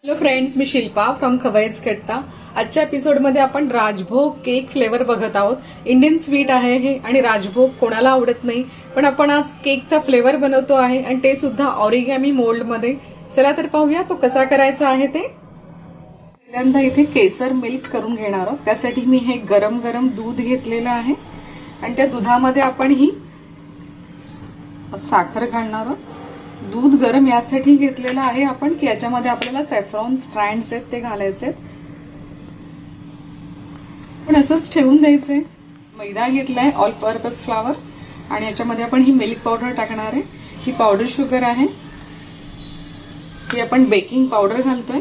Hello friends, मी Shilpa from खवैर्स कट्टा. आजच्या एपिसोडमध्ये आपण राजभोग केक फ्लेवर बघत आहोत. इंडियन स्वीट आहे हे आणि राजभोग कोणाला आवडत नाही, पण आपण आज केकचा फ्लेवर बनवतो आहे आणि ते सुद्धा ऑरिगॅमी मोल्डमध्ये. चला तर पाहूया तो कसा करायचा आहे ते. पहिल्यांदा इथे केसर मिल्क करून घेणार आहोत. त्यासाठी मी हे गरम गरम दूध घेतलेलं आहे आणि त्या दुधामध्ये आपण ही साखर घालणार आहोत. दूध गरम यासाठी घेतलेलं आहे आपण की याच्यामध्ये आपल्याला सॅफ्रॉन स्ट्रँड्स आहेत ते घालायचे. पण असंच ठेवून द्यायचंय. मैदा घेतलाय, ऑल पर्पज फ्लावर, आणि याच्यामध्ये आपण ही मिल्क पावडर टाकणार आहे. ही पावडर शुगर आहे. ही आपण बेकिंग पावडर घालतोय.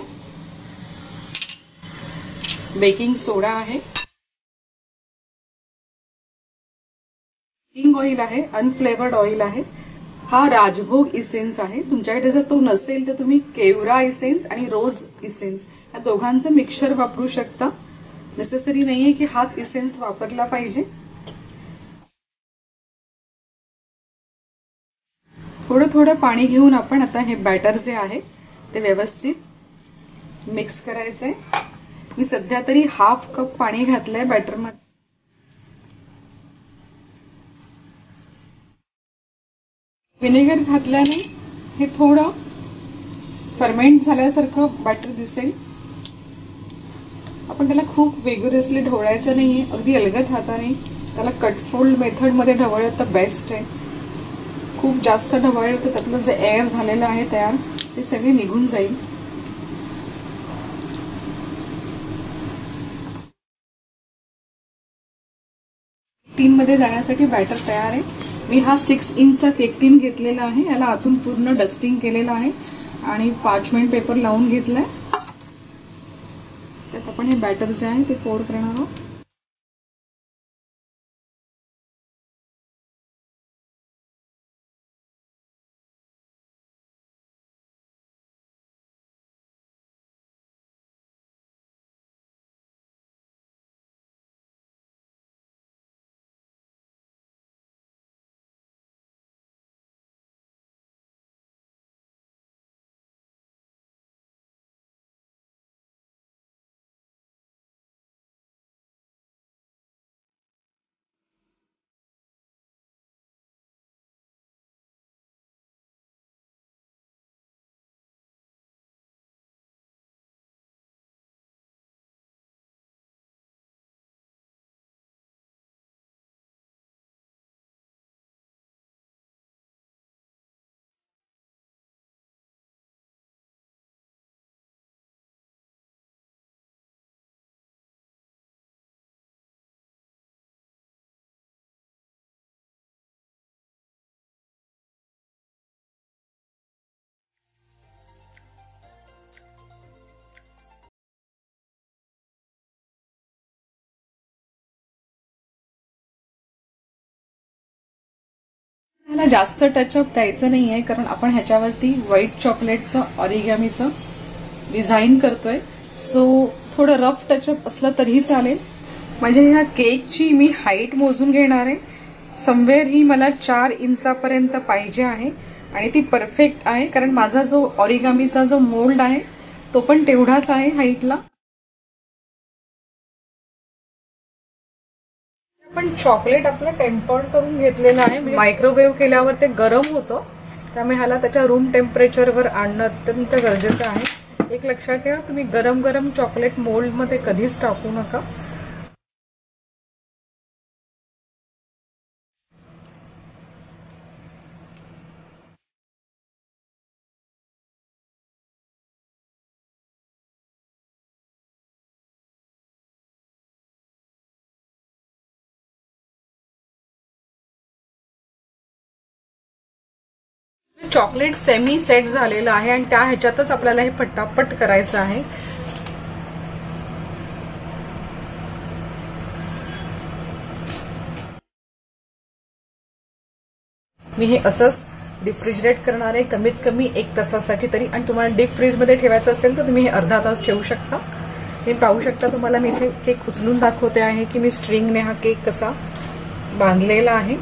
बेकिंग सोडा आहे. कुकिंग ऑइल आहे. अनफ्लेवर्ड ऑइल आहे. हा राजभोग इसेन्स आहे. तुमच्याकडे जर तो नसेल तर तुम्ही केवरा इसेन्स आणि रोज इसेन्स या दोघांचं मिक्सचर वापरू शकता. नेसेसरी नाहीये की हाच इसेन्स वापरला पाहिजे. थोडं थोडं पाणी घेऊन आपण आता हे बॅटर जे आहे ते व्यवस्थित मिक्स करायचंय. मी सध्या तरी हाफ कप पाणी घातलंय बॅटरमध्ये. व्हिनेगर घातल्याने हे थोडं फर्मेंट झाल्यासारखं बॅटर दिसेल. आपण त्याला खूप वेगुरसली ढवळायचं नाहीये. अगदी अलगद हाताने त्याला कटफोल्ड मेथडमध्ये ढवळलं तर बेस्ट आहे. खूप जास्त ढवळलं तर त्यातलं जे एअर झालेलं आहे तयार ते सगळे निघून जाईल. टीन मध्ये जाण्यासाठी बॅटर तयार आहे. मी हा 6 इंचचा केक टीन घेतलेला आहे. याला आतून पूर्ण डस्टिंग केलेलं आहे आणि पार्चमेंट पेपर लावून घेतलाय. त्यात आपण हे बॅटर जे आहे ते पोर करणार आहोत. ह्याला जास्त टचअप द्यायचं नाहीये कारण आपण ह्याच्यावरती व्हाईट चॉकलेटचं ऑरिगॅमीचं डिझाईन करतोय. सो थोडं रफ टचअप असलं तरीही चालेल. म्हणजे ह्या केकची मी हाईट मोजून घेणार आहे. समवेअर ही मला 4 इंचापर्यंत पाहिजे आहे आणि ती परफेक्ट आहे कारण माझा जो ऑरिगॅमीचा जो मोल्ड आहे तो पण तेवढाच आहे हाईटला. पण चॉकलेट आपलं टेम्पर्ड करून घेतलेलं आहे. मायक्रोवेव्ह केल्यावर ते गरम होतं, त्यामुळे ह्याला त्याच्या रूम टेम्परेचरवर आणणं अत्यंत गरजेचं आहे. एक लक्षात ठेवा, तुम्ही गरम गरम चॉकलेट मोल्डमध्ये कधीच टाकू नका. चॉकलेट सेमी सेट झालेलं आहे आणि त्या ह्याच्यातच आपल्याला हे पटापट करायचं आहे. मी हे असंच डिफ्रिजरेट करणार आहे कमीत कमी 1 तासासाठी तरी. आणि तुम्हाला डीप फ्रीजमध्ये ठेवायचं असेल तर तुम्ही हे अर्धा तास ठेवू शकता. हे पाहू शकता. तुम्हाला मी इथे केक उचलून दाखवते आहे की मी स्ट्रिंगने हा केक कसा बांधलेला आहे.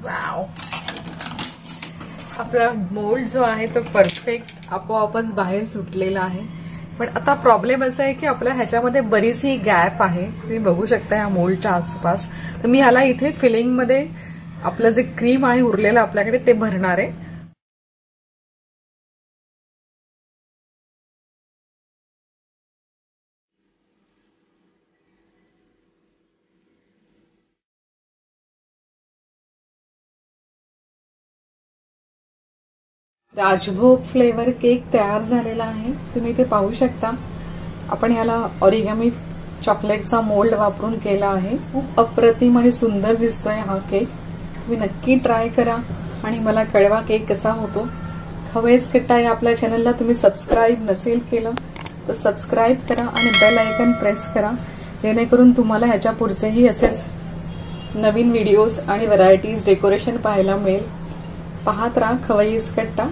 वाव, आपला मोल्ड जो आहे तो परफेक्ट आपोआपच बाहेर सुटलेला आहे. पण आता प्रॉब्लेम असा आहे की आपल्या ह्याच्यामध्ये बरीचशी गॅप आहे, तुम्ही बघू शकता या मोल्डच्या आसपास. तर मी ह्याला इथे फिलिंगमध्ये आपलं जे क्रीम आहे उरलेलं आपल्याकडे ते भरणार आहे. राजभोग फ्लेवर केक तयार झालेला आहे, तुम्ही इथे पाहू शकता. आपण ह्याला ऑरिगॅमी चॉकलेटचा मोल्ड वापरून केला आहे. खूप अप्रतिम आणि सुंदर दिसतोय हा केक. तुम्ही नक्की ट्राय करा आणि मला कळवा केक कसा होतो. खवैज कट्टा या आपल्या चॅनलला तुम्ही सबस्क्राईब नसेल केलं तर सबस्क्राईब करा आणि बेल आयकन प्रेस करा, जेणेकरून तुम्हाला ह्याच्या पुढचेही असेच नवीन व्हिडिओज आणि व्हरायटीज डेकोरेशन पाहायला मिळेल. पाहत राहा खवैज कट्टा.